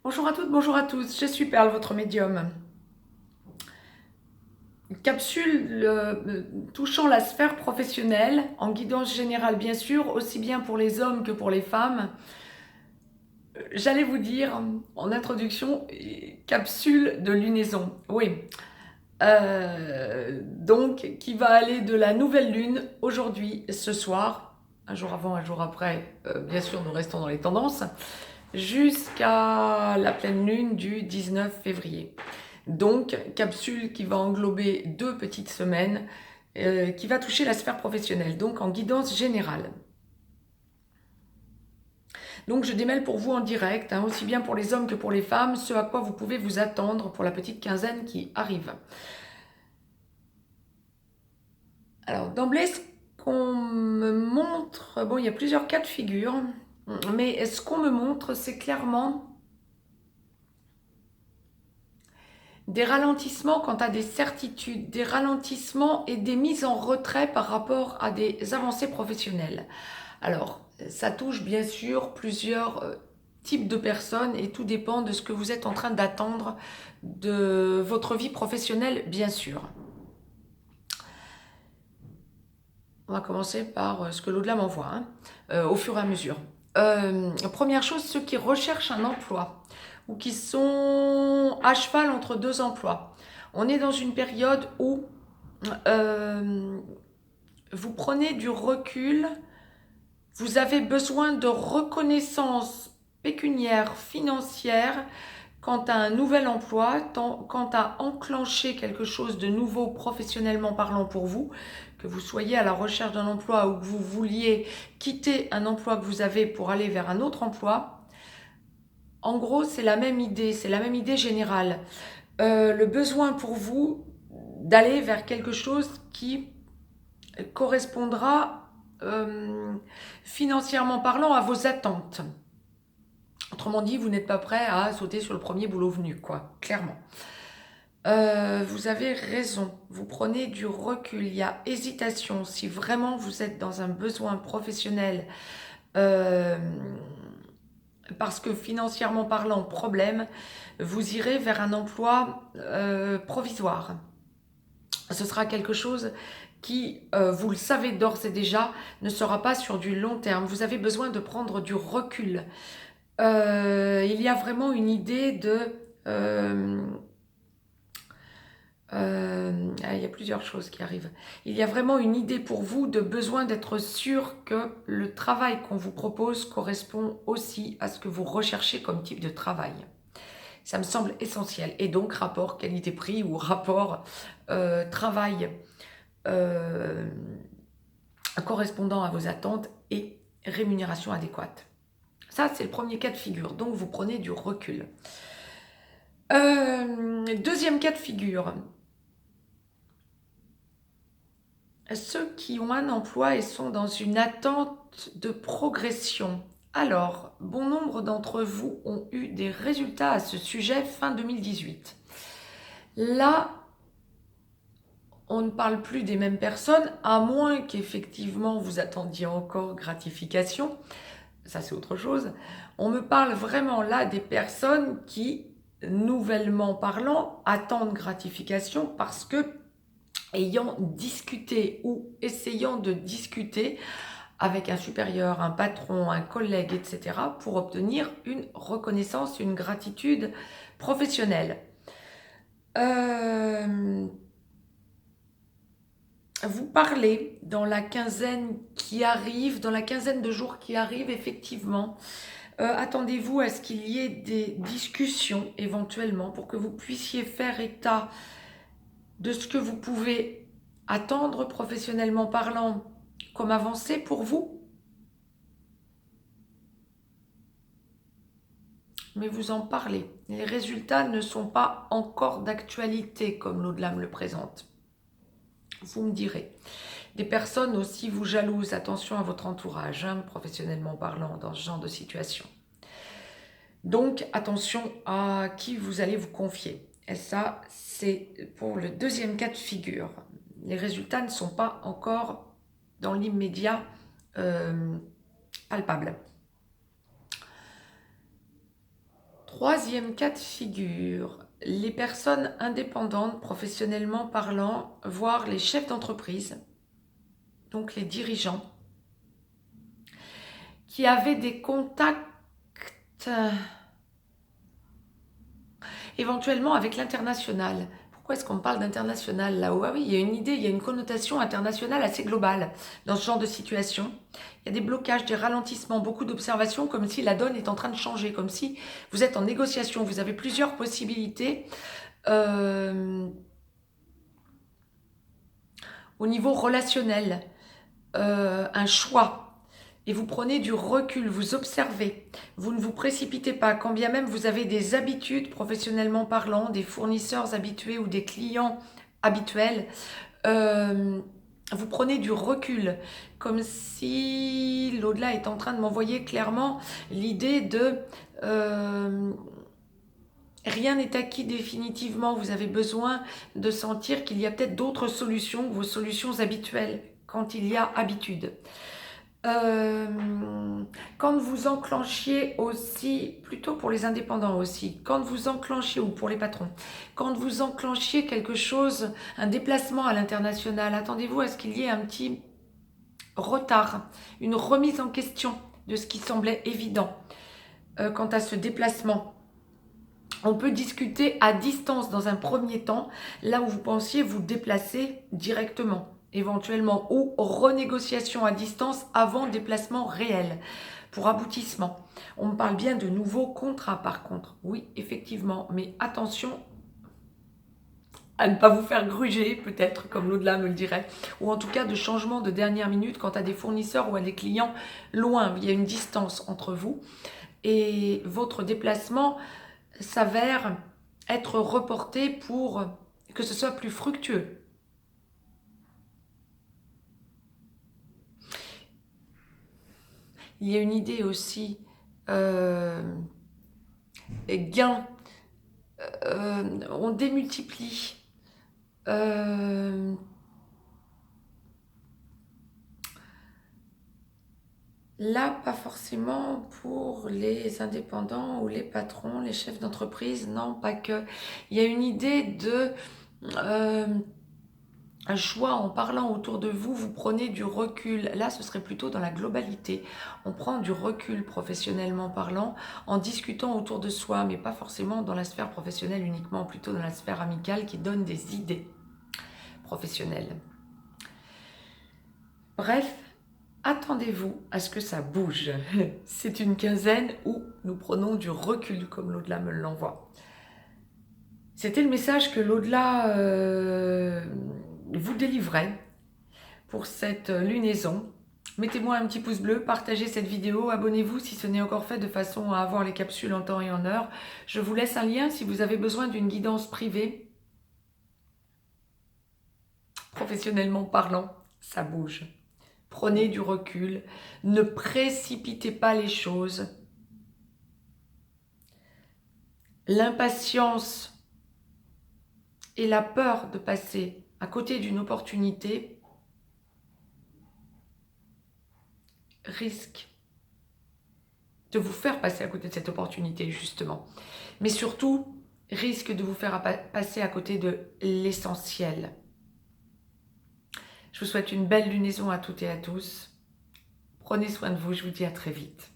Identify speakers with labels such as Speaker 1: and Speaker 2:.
Speaker 1: Bonjour à toutes, bonjour à tous, je suis Perle, votre médium. Capsule touchant la sphère professionnelle, en guidance générale bien sûr, aussi bien pour les hommes que pour les femmes. J'allais vous dire en introduction, capsule de lunaison, oui. Donc, qui va aller de la nouvelle lune aujourd'hui, ce soir, un jour avant, un jour après, bien sûr nous restons dans les tendances, jusqu'à la pleine lune du 19 février. Donc, capsule qui va englober 2 petites semaines, qui va toucher la sphère professionnelle, donc en guidance générale. Donc, je démêle pour vous en direct, aussi bien pour les hommes que pour les femmes, ce à quoi vous pouvez vous attendre pour la petite quinzaine qui arrive. Alors, d'emblée, ce qu'on me montre, bon, il y a plusieurs cas de figure, mais ce qu'on me montre, c'est clairement des ralentissements quant à des certitudes, des ralentissements et des mises en retrait par rapport à des avancées professionnelles. Alors, ça touche bien sûr plusieurs types de personnes et tout dépend de ce que vous êtes en train d'attendre de votre vie professionnelle, bien sûr. On va commencer par ce que l'au-delà m'envoie, au fur et à mesure. Première chose, ceux qui recherchent un emploi ou qui sont à cheval entre 2 emplois. On est dans une période où euh, vous prenez du recul, vous avez besoin de reconnaissance pécuniaire, financière, quant à un nouvel emploi, quant à enclencher quelque chose de nouveau professionnellement parlant pour vous, que vous soyez à la recherche d'un emploi ou que vous vouliez quitter un emploi que vous avez pour aller vers un autre emploi, en gros c'est la même idée, c'est la même idée générale. Le besoin pour vous d'aller vers quelque chose qui correspondra financièrement parlant à vos attentes. Autrement dit, vous n'êtes pas prêt à sauter sur le premier boulot venu, quoi, clairement. Vous avez raison, vous prenez du recul, il y a hésitation. Si vraiment vous êtes dans un besoin professionnel, euh, parce que financièrement parlant, problème, vous irez vers un emploi provisoire. Ce sera quelque chose qui, vous le savez d'ores et déjà, ne sera pas sur du long terme. Vous avez besoin de prendre du recul. Il y a vraiment une idée de... euh, il y a plusieurs choses qui arrivent. Il y a vraiment une idée pour vous de besoin d'être sûr que le travail qu'on vous propose correspond aussi à ce que vous recherchez comme type de travail. Ça me semble essentiel. Et donc rapport qualité-prix ou rapport travail euh, correspondant à vos attentes et rémunération adéquate. Ça, c'est le premier cas de figure. Donc, vous prenez du recul. Deuxième cas de figure. Ceux qui ont un emploi et sont dans une attente de progression. Alors, bon nombre d'entre vous ont eu des résultats à ce sujet fin 2018. Là, on ne parle plus des mêmes personnes, à moins qu'effectivement vous attendiez encore gratification. Ça, c'est autre chose. On me parle vraiment là des personnes qui, nouvellement parlant, attendent gratification parce que, ayant discuté ou essayant de discuter avec un supérieur, un patron, un collègue, etc., pour obtenir une reconnaissance, une gratitude professionnelle. Vous parlez dans la quinzaine qui arrive, dans la quinzaine de jours qui arrivent, effectivement. Attendez-vous à ce qu'il y ait des discussions éventuellement pour que vous puissiez faire état de ce que vous pouvez attendre professionnellement parlant comme avancée pour vous. Mais vous en parlez. Les résultats ne sont pas encore d'actualité comme l'au-delà me le présente. Vous me direz. Des personnes aussi vous jalousent. Attention à votre entourage, professionnellement parlant, dans ce genre de situation. Donc, attention à qui vous allez vous confier. Et ça, c'est pour le deuxième cas de figure. Les résultats ne sont pas encore dans l'immédiat palpables. Troisième cas de figure, les personnes indépendantes, professionnellement parlant, voire les chefs d'entreprise, donc les dirigeants, qui avaient des contacts éventuellement avec l'international. Pourquoi est-ce qu'on parle d'international là-haut? Ah oui, il y a une idée, il y a une connotation internationale assez globale dans ce genre de situation. Il y a des blocages, des ralentissements, beaucoup d'observations, comme si la donne est en train de changer, comme si vous êtes en négociation, vous avez plusieurs possibilités au niveau relationnel, un choix. Et vous prenez du recul, vous observez, vous ne vous précipitez pas, quand bien même vous avez des habitudes professionnellement parlant, des fournisseurs habitués ou des clients habituels, vous prenez du recul, comme si l'au-delà est en train de m'envoyer clairement l'idée de rien n'est acquis définitivement, vous avez besoin de sentir qu'il y a peut-être d'autres solutions que vos solutions habituelles, quand il y a habitude. Quand vous enclenchiez aussi, plutôt pour les indépendants aussi, quand vous enclenchiez, ou pour les patrons, quand vous enclenchiez quelque chose, un déplacement à l'international, attendez-vous à ce qu'il y ait un petit retard, une remise en question de ce qui semblait évident quant à ce déplacement. On peut discuter à distance dans un premier temps, là où vous pensiez vous déplacer directement, éventuellement, ou renégociation à distance avant déplacement réel, pour aboutissement. On me parle bien de nouveaux contrats par contre, oui, effectivement, mais attention à ne pas vous faire gruger, peut-être, comme l'au-delà me le dirait, ou en tout cas de changement de dernière minute quant à des fournisseurs ou à des clients loin, il y a une distance entre vous, et votre déplacement s'avère être reporté pour que ce soit plus fructueux. Il y a une idée aussi, gain, on démultiplie. Là, pas forcément pour les indépendants ou les patrons, les chefs d'entreprise, non, pas que. Il y a une idée de un choix en parlant autour de vous, vous prenez du recul. Là, ce serait plutôt dans la globalité. On prend du recul professionnellement parlant, en discutant autour de soi, mais pas forcément dans la sphère professionnelle uniquement, plutôt dans la sphère amicale qui donne des idées professionnelles. Bref, attendez-vous à ce que ça bouge. C'est une quinzaine où nous prenons du recul, comme l'au-delà me l'envoie. C'était le message que l'au-delà vous délivrait pour cette lunaison. Mettez-moi un petit pouce bleu, partagez cette vidéo, abonnez-vous si ce n'est encore fait de façon à avoir les capsules en temps et en heure. Je vous laisse un lien si vous avez besoin d'une guidance privée. Professionnellement parlant, ça bouge. Prenez du recul, ne précipitez pas les choses. L'impatience et la peur de passer à côté d'une opportunité risquent de vous faire passer à côté de cette opportunité, justement. Mais surtout, risque de vous faire passer à côté de l'essentiel. Je vous souhaite une belle lunaison à toutes et à tous. Prenez soin de vous, je vous dis à très vite.